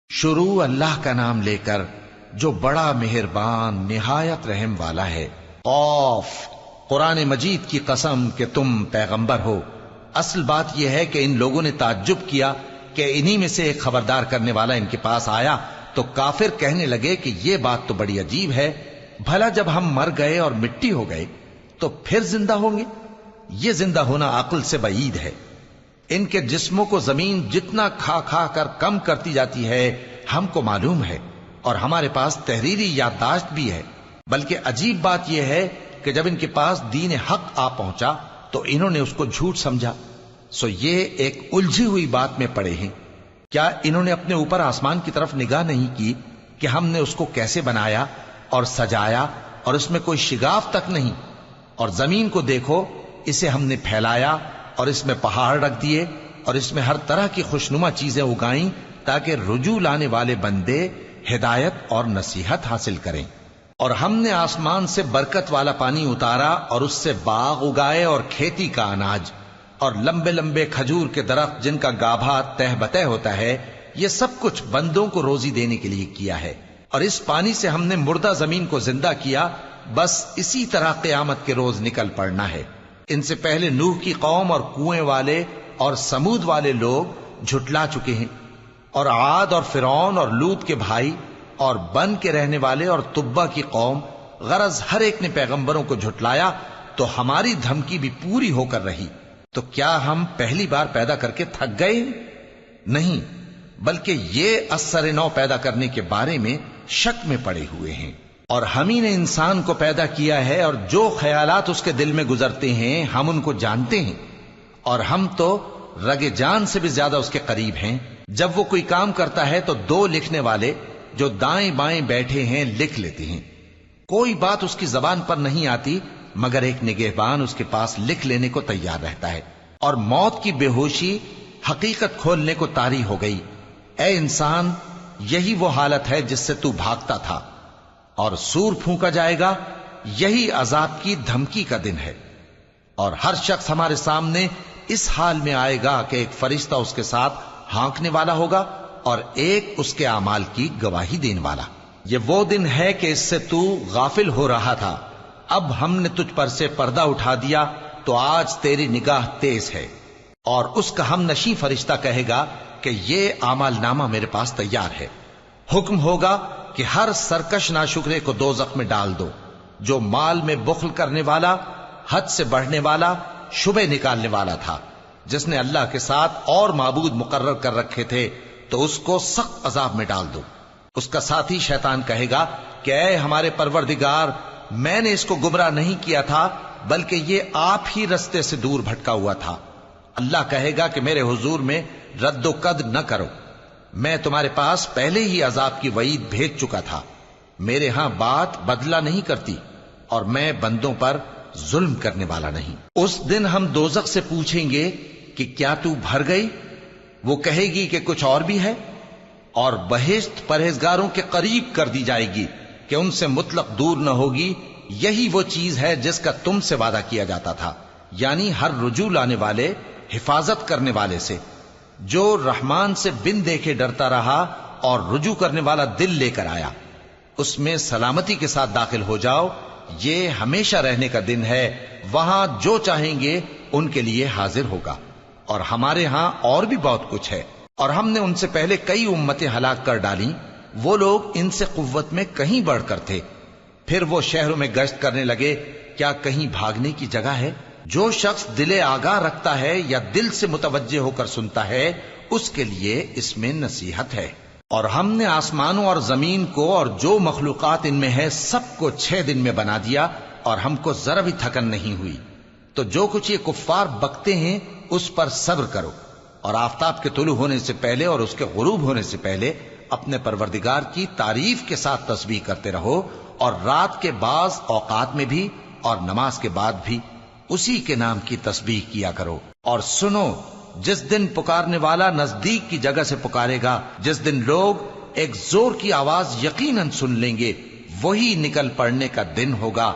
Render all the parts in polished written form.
شروع اللہ کا نام لے کر جو بڑا مہربان نہایت رحم والا ہے۔ قاف، قرآن مجید کی قسم کہ تم پیغمبر ہو۔ اصل بات یہ ہے کہ ان لوگوں نے تعجب کیا کہ انہی میں سے ایک خبردار کرنے والا ان کے پاس آیا تو کافر کہنے لگے کہ یہ بات تو بڑی عجیب ہے، بھلا جب ہم مر گئے اور مٹی ہو گئے تو پھر زندہ ہوں گے؟ یہ زندہ ہونا عقل سے بعید ہے۔ ان کے جسموں کو زمین جتنا کھا کھا کر کم کرتی جاتی ہے ہم کو معلوم ہے، اور ہمارے پاس تحریری یادداشت بھی ہے۔ بلکہ عجیب بات یہ ہے کہ جب ان کے پاس دین حق آ پہنچا تو انہوں نے اس کو جھوٹ سمجھا۔ سو یہ ایک الجھی ہوئی بات میں پڑے ہیں۔ کیا انہوں نے اپنے اوپر آسمان کی طرف نگاہ نہیں کی کہ ہم نے اس کو کیسے بنایا اور سجایا، اور اس میں کوئی شگاف تک نہیں؟ اور زمین کو دیکھو، اسے ہم نے پھیلایا اور اس میں پہاڑ رکھ دیے اور اس میں ہر طرح کی خوشنما چیزیں اگائیں تاکہ رجوع لانے والے بندے ہدایت اور نصیحت حاصل کریں۔ اور ہم نے آسمان سے برکت والا پانی اتارا اور اس سے باغ اگائے اور کھیتی کا اناج اور لمبے لمبے کھجور کے درخت جن کا گابھا تہ بتہ ہوتا ہے، یہ سب کچھ بندوں کو روزی دینے کے لیے کیا ہے۔ اور اس پانی سے ہم نے مردہ زمین کو زندہ کیا، بس اسی طرح قیامت کے روز نکل پڑنا ہے۔ ان سے پہلے نوح کی قوم اور کنویں والے اور سمود والے لوگ جھٹلا چکے ہیں، اور عاد اور فرعون اور لوط کے بھائی اور بن کے رہنے والے اور تبا کی قوم، غرض ہر ایک نے پیغمبروں کو جھٹلایا تو ہماری دھمکی بھی پوری ہو کر رہی۔ تو کیا ہم پہلی بار پیدا کر کے تھک گئے؟ نہیں، بلکہ یہ اثر نو پیدا کرنے کے بارے میں شک میں پڑے ہوئے ہیں۔ اور ہم ہی نے انسان کو پیدا کیا ہے، اور جو خیالات اس کے دل میں گزرتے ہیں ہم ان کو جانتے ہیں، اور ہم تو رگ جان سے بھی زیادہ اس کے قریب ہیں۔ جب وہ کوئی کام کرتا ہے تو دو لکھنے والے جو دائیں بائیں بیٹھے ہیں لکھ لیتے ہیں۔ کوئی بات اس کی زبان پر نہیں آتی مگر ایک نگہبان اس کے پاس لکھ لینے کو تیار رہتا ہے۔ اور موت کی بے ہوشی حقیقت کھولنے کو طاری ہو گئی۔ اے انسان، یہی وہ حالت ہے جس سے تو بھاگتا تھا، اور سور پھونکا جائے گا، یہی عذاب کی دھمکی کا دن ہے۔ اور ہر شخص ہمارے سامنے اس حال میں آئے گا کہ ایک فرشتہ اس کے ساتھ ہانکنے والا ہوگا اور ایک اس کے اعمال کی گواہی دینے والا۔ یہ وہ دن ہے کہ اس سے تو غافل ہو رہا تھا، اب ہم نے تجھ پر سے پردہ اٹھا دیا تو آج تیری نگاہ تیز ہے۔ اور اس کا ہم نشیں فرشتہ کہے گا کہ یہ اعمال نامہ میرے پاس تیار ہے۔ حکم ہوگا کہ ہر سرکش ناشکرے کو دوزخ میں ڈال دو، جو مال میں بخل کرنے والا، حد سے بڑھنے والا، شبہ نکالنے والا تھا، جس نے اللہ کے ساتھ اور معبود مقرر کر رکھے تھے، تو اس کو سخت عذاب میں ڈال دو۔ اس کا ساتھی شیطان کہے گا کہ اے ہمارے پروردگار، میں نے اس کو گمراہ نہیں کیا تھا بلکہ یہ آپ ہی رستے سے دور بھٹکا ہوا تھا۔ اللہ کہے گا کہ میرے حضور میں رد و قد نہ کرو، میں تمہارے پاس پہلے ہی عذاب کی وعید بھیج چکا تھا۔ میرے ہاں بات بدلہ نہیں کرتی، اور میں بندوں پر ظلم کرنے والا نہیں۔ اس دن ہم دوزخ سے پوچھیں گے کہ کیا تو بھر گئی؟ وہ کہے گی کہ کچھ اور بھی ہے۔ اور بہشت پرہیزگاروں کے قریب کر دی جائے گی کہ ان سے مطلق دور نہ ہوگی۔ یہی وہ چیز ہے جس کا تم سے وعدہ کیا جاتا تھا، یعنی ہر رجوع لانے والے، حفاظت کرنے والے سے، جو رحمان سے بن دیکھے ڈرتا رہا اور رجوع کرنے والا دل لے کر آیا، اس میں سلامتی کے ساتھ داخل ہو جاؤ۔ یہ ہمیشہ رہنے کا دن ہے، وہاں جو چاہیں گے ان کے لیے حاضر ہوگا۔ اور ہمارے ہاں اور بھی بہت کچھ ہے، اور ہم نے ان سے پہلے کئی امتیں ہلاک کر ڈالیں، وہ لوگ ان سے قوت میں کہیں بڑھ کر تھے۔ پھر وہ شہروں میں گشت کرنے لگے، کیا کہیں بھاگنے کی جگہ ہے؟ جو شخص دل آگاہ رکھتا ہے یا دل سے متوجہ ہو کر سنتا ہے، اس کے لیے اس میں نصیحت ہے۔ اور ہم نے آسمانوں اور زمین کو اور جو مخلوقات ان میں ہے سب کو 6 دن میں بنا دیا، اور ہم کو ذرا بھی تھکن نہیں ہوئی۔ تو جو کچھ یہ کفار بکتے ہیں اس پر صبر کرو، اور آفتاب کے طلوع ہونے سے پہلے اور اس کے غروب ہونے سے پہلے اپنے پروردگار کی تعریف کے ساتھ تسبیح کرتے رہو، اور رات کے بعض اوقات میں بھی اور نماز کے بعد بھی اسی کے نام کی تسبیح کیا کرو۔ اور سنو، جس دن پکارنے والا نزدیک کی جگہ سے پکارے گا، جس دن لوگ ایک زور کی آواز یقیناً سن لیں گے، وہی نکل پڑنے کا دن ہوگا۔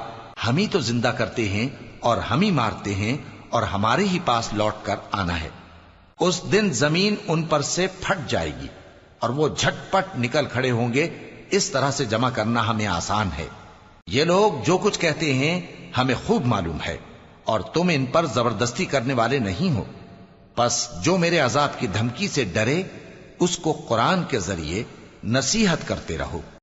ہم ہی تو زندہ کرتے ہیں اور ہم ہی مارتے ہیں، اور ہمارے ہی پاس لوٹ کر آنا ہے۔ اس دن زمین ان پر سے پھٹ جائے گی، اور وہ جھٹپٹ نکل کھڑے ہوں گے، اس طرح سے جمع کرنا ہمیں آسان ہے۔ یہ لوگ جو کچھ کہتے ہیں ہمیں خوب معلوم ہے، اور تم ان پر زبردستی کرنے والے نہیں ہو۔ پس جو میرے عذاب کی دھمکی سے ڈرے اس کو قرآن کے ذریعے نصیحت کرتے رہو۔